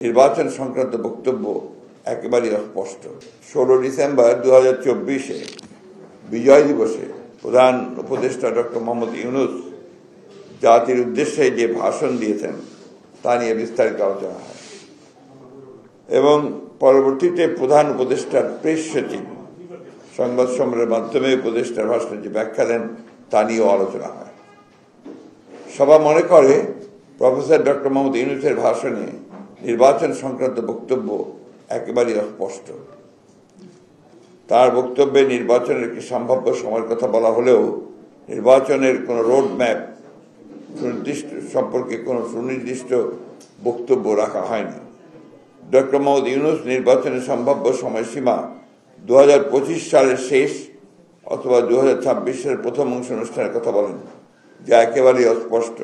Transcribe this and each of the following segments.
নির্বাচন সংক্রান্ত বক্তব্য একেবারেই অস্পষ্ট। 16 ডিসেম্বর 2024-এ বিজয় দিবসে প্রধান উপদেষ্টা ডক্টর মোহাম্মদ ইউনূস জাতির উদ্দেশ্যে যে ভাষণ দিয়েছেন তা নিয়ে বিস্তারিত আলোচনা হয় এবং পরবর্তীতে প্রধান উপদেষ্টার প্রেস সচিব সংবাদ সম্মেলনের মাধ্যমে উপদেষ্টার ভাষণে যে ব্যাখ্যা দেন তা নিয়েও আলোচনা হয়। সভা মনে করে প্রফেসর ডক্টর মোহাম্মদ ইউনূসের ভাষণে নির্বাচন সংক্রান্ত বক্তব্য একেবারেই অস্পষ্ট। তার বক্তব্যে নির্বাচনের একটি সম্ভাব্য সময়ের কথা বলা হলেও নির্বাচনের কোনো রোড ম্যাপ সম্পর্কে কোনো সুনির্দিষ্ট বক্তব্য রাখা হয়নি। ডক্টর মোহাম্মদ ইউনূস নির্বাচনের সম্ভাব্য সময়সীমা 2025 সালের শেষ অথবা 2026 সালের প্রথম অংশ অনুষ্ঠানের কথা বলেন, যা একেবারেই অস্পষ্ট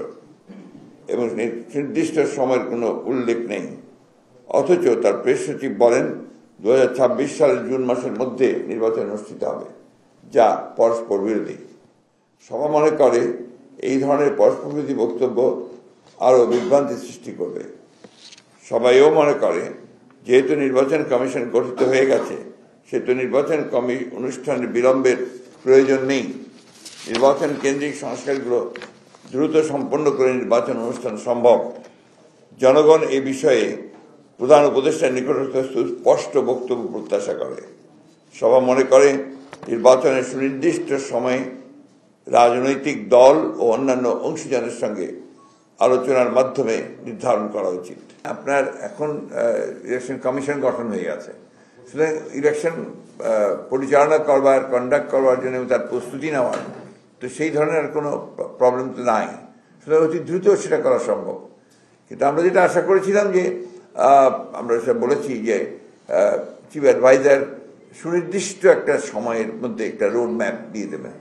এবং নির্দিষ্ট সময়ের কোনো উল্লেখ নেই। অথচ তার প্রেস সচিব বলেন 2026 সালের জুন মাসের মধ্যে নির্বাচন অনুষ্ঠিত হবে, যা পরস্পর বিরোধী। সভা মনে করে এই ধরনের পরস্পর বিরোধী বক্তব্য আরও বিভ্রান্তি সৃষ্টি করবে। সবাইও মনে করে যেহেতু নির্বাচন কমিশন গঠিত হয়ে গেছে সেহেতু নির্বাচন অনুষ্ঠানের বিলম্বের প্রয়োজন নেই। নির্বাচন কেন্দ্রিক সংস্কারগুলো দ্রুত সম্পন্ন করে নির্বাচন অনুষ্ঠান সম্ভব। জনগণ এ বিষয়ে প্রধান উপদেষ্টার নিকটস্থ সুস্পষ্ট বক্তব্য প্রত্যাশা করে। সভা মনে করে নির্বাচনের সুনির্দিষ্ট সময়ে রাজনৈতিক দল ও অন্যান্য অংশীদারের সঙ্গে আলোচনার মাধ্যমে নির্ধারণ করা উচিত। আপনার এখন ইলেকশন কমিশন গঠন হয়ে গেছে, সুতরাং ইলেকশন পরিচালনা কন্ডাক্ট করবার জন্য তার প্রস্তুতি নেওয়ার তো সেই ধরনের কোনো প্রবলেম তো নাই, সুতরাং অতি দ্রুত সেটা করা সম্ভব। কিন্তু আমরা যেটা আশা করেছিলাম যে আমরা সেটা বলেছি যে চিফ অ্যাডভাইজার সুনির্দিষ্ট একটা সময়ের মধ্যে একটা রোড ম্যাপ দিয়ে দেবেন,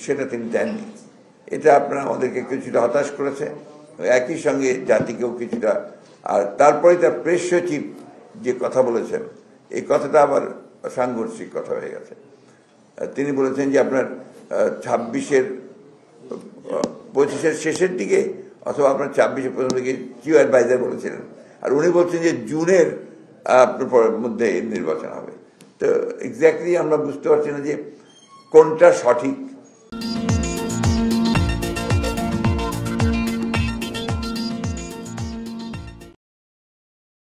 সেটা তিনি দেননি। এটা আপনারা আমাদেরকে কিছুটা হতাশ করেছে, একই সঙ্গে জাতিকেও কিছুটা। আর তারপরে তার প্রেস সচিব যে কথা বলেছেন এই কথাটা আবার সাংঘর্ষিক কথা হয়ে গেছে। তিনি বলেছেন যে আপনার 25-এর শেষের দিকে অথবা আপনার 26-এর প্রথম দিকে চিফ অ্যাডভাইজার বলেছিলেন, আর উনি বলছেন যে জুনের মধ্যে নির্বাচন হবে। তো এক্স্যাক্টলি আমরা বুঝতে পারছি না যে কোনটা সঠিক।